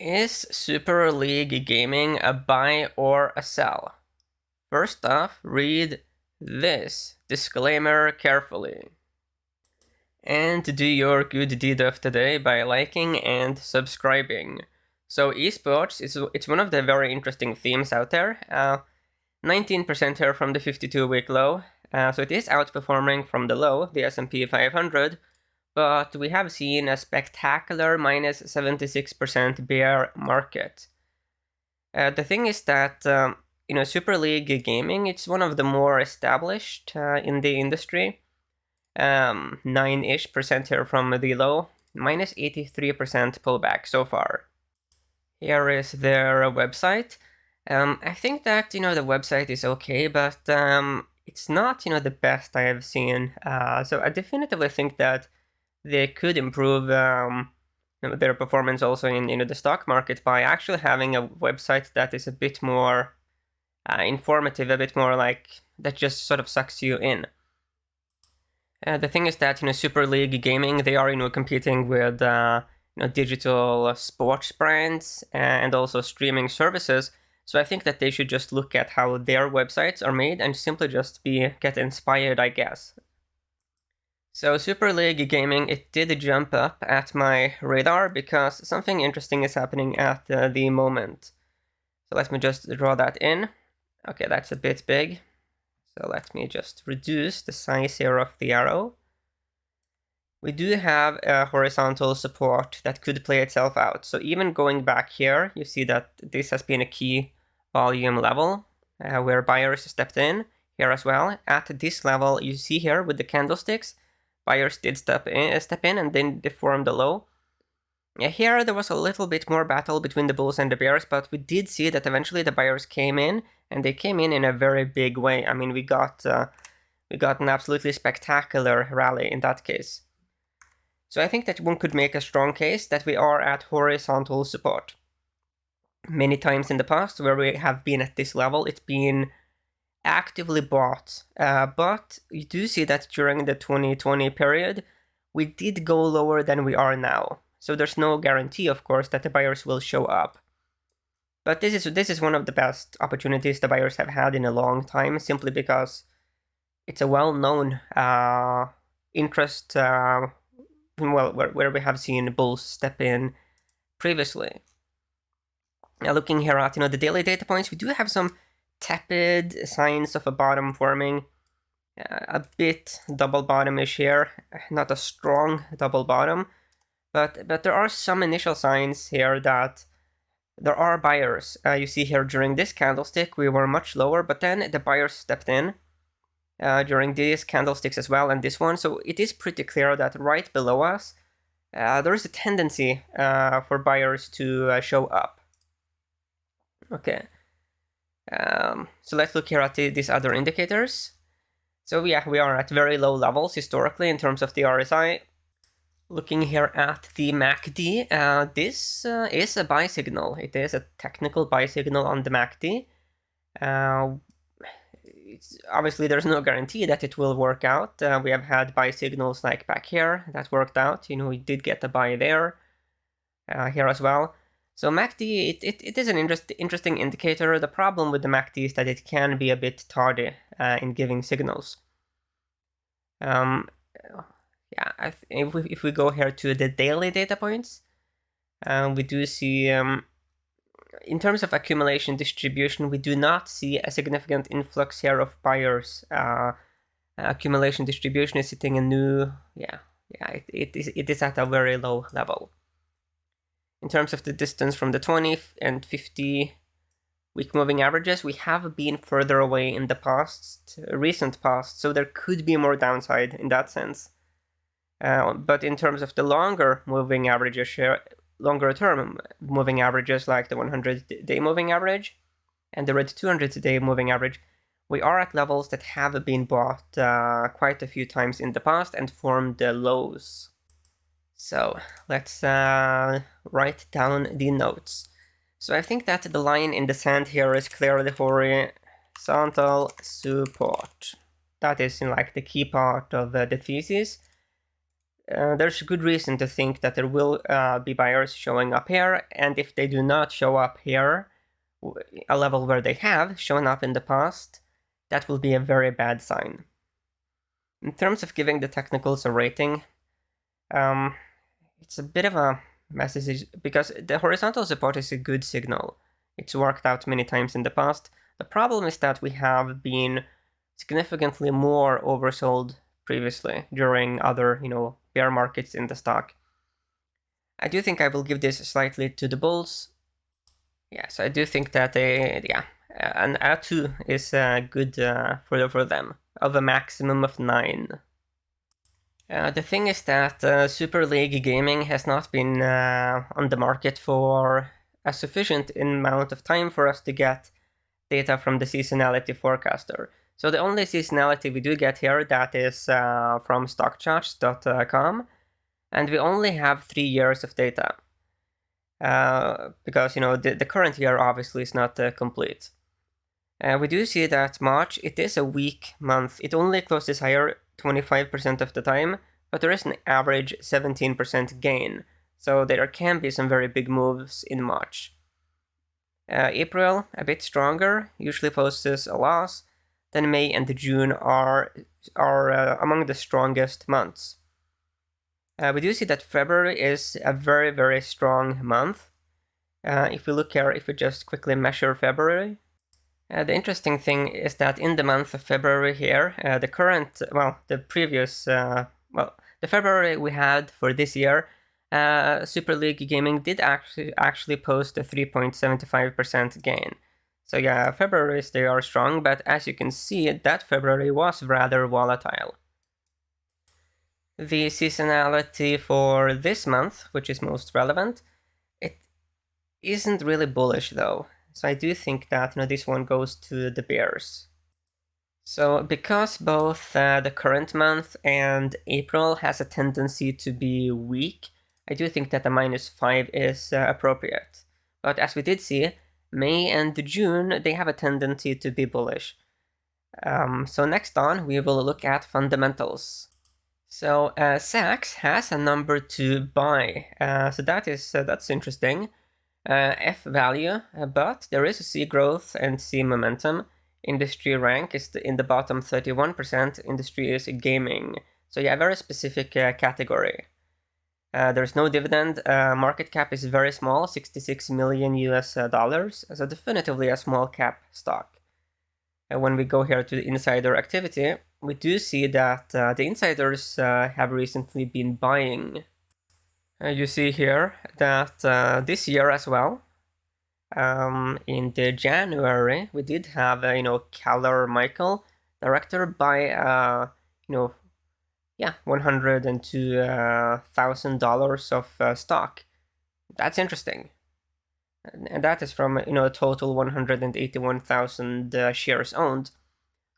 Is Super League Gaming a buy or a sell? First off, read this disclaimer carefully. And do your good deed of today by liking and subscribing. So esports, it's one of the very interesting themes out there. 19% here from the 52-week low. So it is outperforming from the low, the S&P 500, but we have seen a spectacular minus 76% bear market. The thing is that Super League Gaming, it's one of the more established in the industry. 9-ish% here from the low, minus 83% pullback so far. Here is their website. I think that the website is okay, but it's not the best I have seen. So I definitively think that they could improve their performance also in the stock market by actually having a website that is a bit more informative, a bit more like that just sort of sucks you in. The thing is that Super League Gaming, they are competing with digital sports brands and also streaming services. So I think that they should just look at how their websites are made and simply just get inspired, I guess. So Super League Gaming, it did jump up at my radar because something interesting is happening at the moment. So let me just draw that in. Okay, that's a bit big. So let me just reduce the size here of the arrow. We do have a horizontal support that could play itself out. So even going back here, you see that this has been a key volume level where buyers stepped in here as well. At this level, you see here with the candlesticks, buyers did step in and then they formed a low. Here there was a little bit more battle between the bulls and the bears, but we did see that eventually the buyers came in, and they came in a very big way. I mean, we got an absolutely spectacular rally in that case. So I think that one could make a strong case that we are at horizontal support. Many times in the past where we have been at this level, it's been actively bought, but you do see that during the 2020 period, we did go lower than we are now. So there's no guarantee, of course, that the buyers will show up. But this is one of the best opportunities the buyers have had in a long time, simply because it's a well-known interest, where we have seen bulls step in previously. Now looking here at the daily data points, we do have some tepid signs of a bottom forming. A bit double bottom-ish here, not a strong double bottom. But there are some initial signs here that there are buyers. You see here during this candlestick, we were much lower, but then the buyers stepped in during these candlesticks as well, and this one. So it is pretty clear that right below us, there is a tendency for buyers to show up. Okay. So let's look here at these other indicators. So yeah, we are at very low levels historically in terms of the RSI. Looking here at the MACD, this is a buy signal. It is a technical buy signal on the MACD. Obviously, there's no guarantee that it will work out. We have had buy signals like back here that worked out. We did get a buy there, here as well. So MACD, it is an interesting indicator. The problem with the MACD is that it can be a bit tardy in giving signals. Yeah, if we go here to the daily data points, we do see, in terms of accumulation distribution, we do not see a significant influx here of buyers. Accumulation distribution is sitting a new, it is at a very low level. In terms of the distance from the 20 and 50 week moving averages, we have been further away in the recent past, so there could be more downside in that sense. But in terms of the longer moving averages, longer term moving averages like the 100-day moving average and the red 200-day moving average, we are at levels that have been bought quite a few times in the past and formed the lows. So let's write down the notes. So I think that the line in the sand here is clearly horizontal support. That is like the key part of the thesis. there's good reason to think that there will be buyers showing up here, and if they do not show up here, a level where they have shown up in the past, that will be a very bad sign. In terms of giving the technicals a rating, it's a bit of a message because the horizontal support is a good signal. It's worked out many times in the past. The problem is that we have been significantly more oversold previously during other, bear markets in the stock. I do think I will give this slightly to the bulls. Yes, I do think that an A2 is good for them, of a maximum of 9. The thing is that Super League Gaming has not been on the market for a sufficient amount of time for us to get data from the seasonality forecaster. So the only seasonality we do get here, that is from stockcharts.com, and we only have 3 years of data. Because, the current year obviously is not complete. We do see that March, it is a weak month. It only closes higher 25% of the time, but there is an average 17% gain. So there can be some very big moves in March. April, a bit stronger, usually posts a loss. Then May and June are among the strongest months. We do see that February is a very, very strong month. If we look here, if we just quickly measure February, the interesting thing is that in the month of February here, the February we had for this year, Super League Gaming did actually post a 3.75% gain. So yeah, February's they are strong, but as you can see, that February was rather volatile. The seasonality for this month, which is most relevant, it isn't really bullish though. So I do think that this one goes to the bears. So because both the current month and April has a tendency to be weak, I do think that the -5 is appropriate. But as we did see, May and June, they have a tendency to be bullish. So next on, we will look at fundamentals. So Sachs has a number to buy, so that's interesting. F value, but there is a C growth and C momentum. Industry rank is in the bottom 31%. Industry is gaming, so yeah, very specific category. There's no dividend. Market cap is very small, $66 million US, so definitively a small cap stock. When we go here to the insider activity, we do see that the insiders have recently been buying. You see here that this year as well, in the January, we did have Keller Michael, director, buy $102,000 of stock. That's interesting. And that is from a total 181,000 shares owned.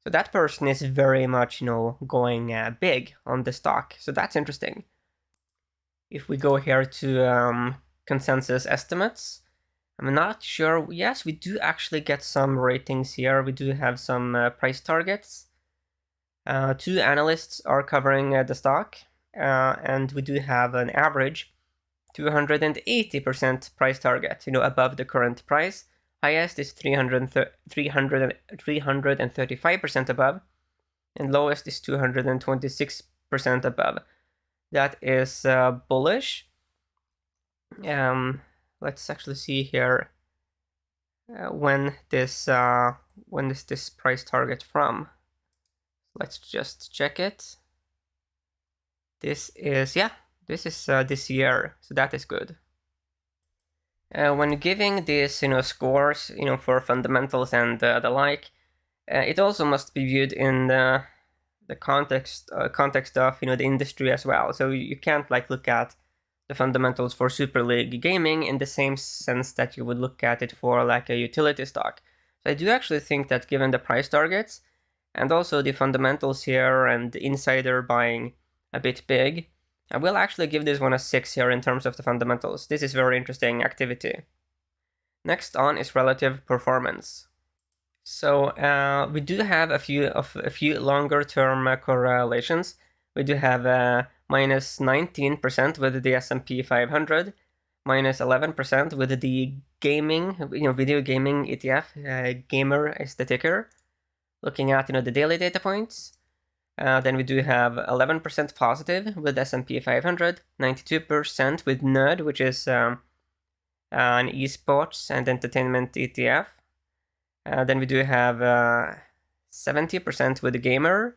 So that person is very much going big on the stock. So that's interesting. If we go here to consensus estimates, I'm not sure. Yes, we do actually get some ratings here. We do have some price targets. 2 analysts are covering the stock, and we do have an average 280% price target, above the current price. Highest is 335% above, and lowest is 226% above. That is bullish. Let's actually see here when is this price target from. Let's just check it. This is this year, so that is good. When giving these scores for fundamentals and the like, it also must be viewed in the context of the industry as well. So you can't look at the fundamentals for Super League Gaming in the same sense that you would look at it for a utility stock. So I do actually think that given the price targets and also the fundamentals here and the insider buying a bit big, I will actually give this one a 6 here in terms of the fundamentals. This is very interesting activity. Next on is relative performance. So we do have a few longer term correlations. We do have minus 19% with the S&P 500, minus 11% with the gaming, video gaming ETF. Gamer is the ticker. Looking at, the daily data points, then we do have 11% positive with S&P 500, 92% with Nerd, which is an esports and entertainment ETF. Then we do have 70% with the gamer,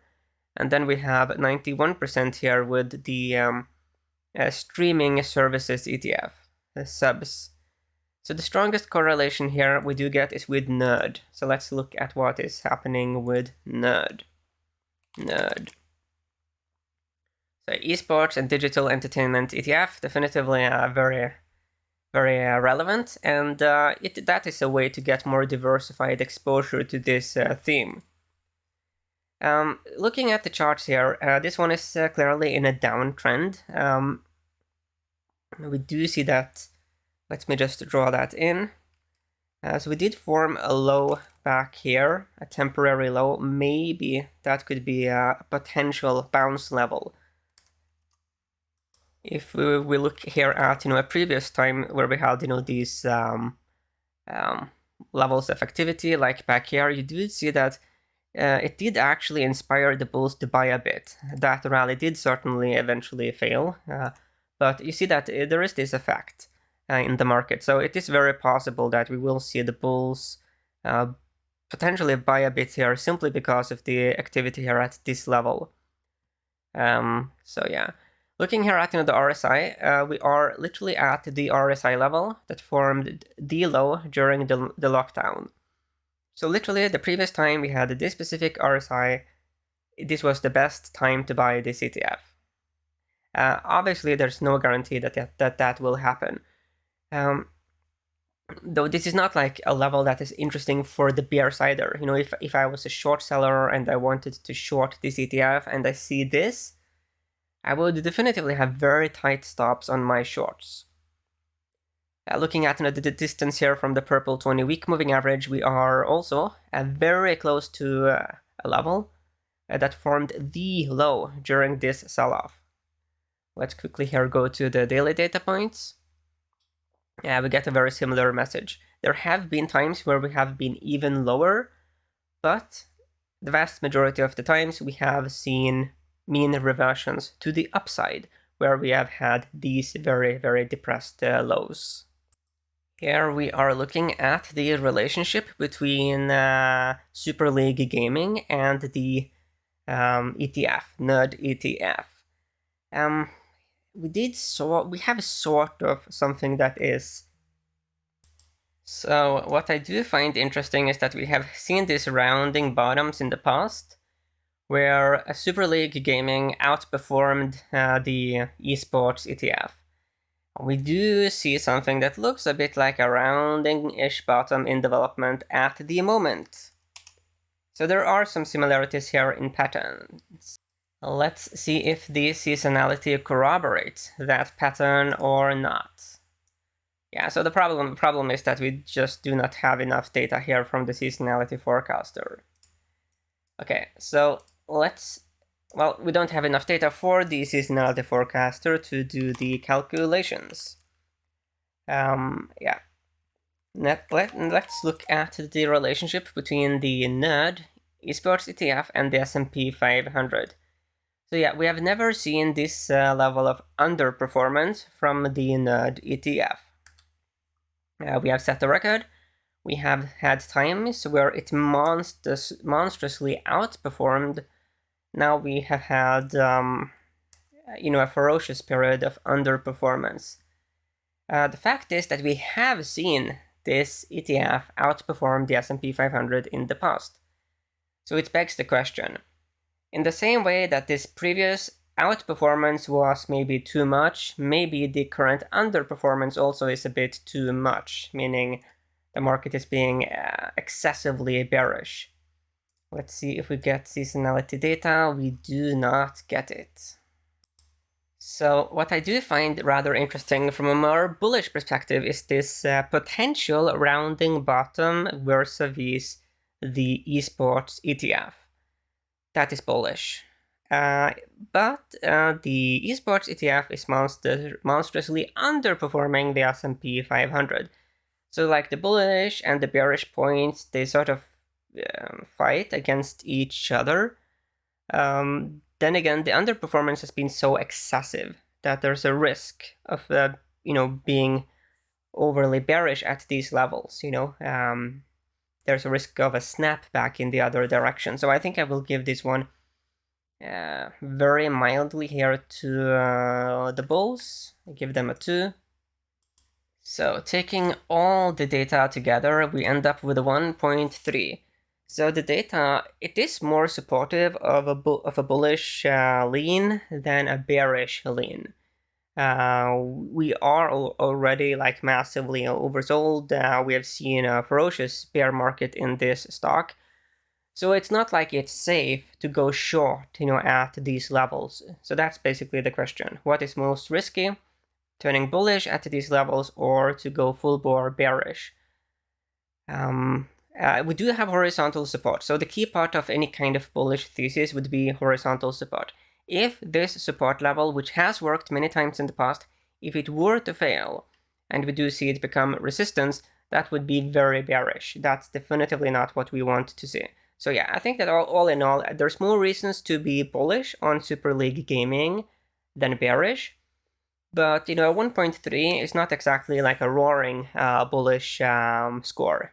and then we have 91% here with the streaming services ETF, the subs. So the strongest correlation here we do get is with Nerd. So let's look at what is happening with Nerd. So esports and digital entertainment ETF, definitively very, very relevant, and that is a way to get more diversified exposure to this theme. Looking at the charts here, this one is clearly in a downtrend. We do see that. Let me just draw that in. So we did form a low back here, a temporary low. Maybe that could be a potential bounce level. If we look here at a previous time where we had these levels of activity, like back here, you do see that it did actually inspire the bulls to buy a bit. That rally did certainly eventually fail, but you see that there is this effect in the market. So it is very possible that we will see the bulls potentially buy a bit here simply because of the activity here at this level. So yeah, looking here at the RSI, we are literally at the RSI level that formed the low during the lockdown. So literally the previous time we had this specific RSI, this was the best time to buy this ETF. Obviously, there's no guarantee that will happen. Though this is not like a level that is interesting for the bear sider. If I was a short seller and I wanted to short this ETF and I see this, I would definitively have very tight stops on my shorts. Looking at the distance here from the purple 20-week moving average, we are also very close to a level that formed the low during this sell-off. Let's quickly here go to the daily data points. We get a very similar message. There have been times where we have been even lower, but the vast majority of the times we have seen mean reversions to the upside, where we have had these very, very depressed lows. Here we are looking at the relationship between Super League Gaming and the ETF, Nerd ETF. We have sort of something that is. So what I do find interesting is that we have seen these rounding bottoms in the past, where a Super League Gaming outperformed the esports ETF. We do see something that looks a bit like a rounding-ish bottom in development at the moment. So there are some similarities here in patterns. Let's see if the seasonality corroborates that pattern or not. Yeah, so the problem is that we just do not have enough data here from the seasonality forecaster. Okay, so we don't have enough data for the seasonality forecaster to do the calculations. Yeah. Let's look at the relationship between the Nerd esports ETF and the S&P 500. So yeah, we have never seen this level of underperformance from the Nerd ETF. We have set the record. We have had times where it monstrously outperformed. Now we have had, a ferocious period of underperformance. The fact is that we have seen this ETF outperform the S&P 500 in the past. So it begs the question. In the same way that this previous outperformance was maybe too much, maybe the current underperformance also is a bit too much, meaning the market is being excessively bearish. Let's see if we get seasonality data. We do not get it. So what I do find rather interesting from a more bullish perspective is this potential rounding bottom versus the esports ETF. That is bullish. But the esports ETF is monstrously underperforming the S&P 500. So like the bullish and the bearish points, they sort of fight against each other. Then again, the underperformance has been so excessive that there's a risk of being overly bearish at these levels. There's a risk of a snapback in the other direction. So I think I will give this one very mildly here to the bulls. I give them a 2. So taking all the data together, we end up with a 1.3. So the data, it is more supportive of a bullish lean than a bearish lean. We are already like massively oversold. We have seen a ferocious bear market in this stock. So it's not like it's safe to go short, at these levels. So that's basically the question. What is most risky? Turning bullish at these levels or to go full bore bearish? We do have horizontal support. So the key part of any kind of bullish thesis would be horizontal support. If this support level, which has worked many times in the past, if it were to fail, and we do see it become resistance, that would be very bearish. That's definitively not what we want to see. So yeah, I think that all in all, there's more reasons to be bullish on Super League Gaming than bearish. But 1.3 is not exactly like a roaring bullish score.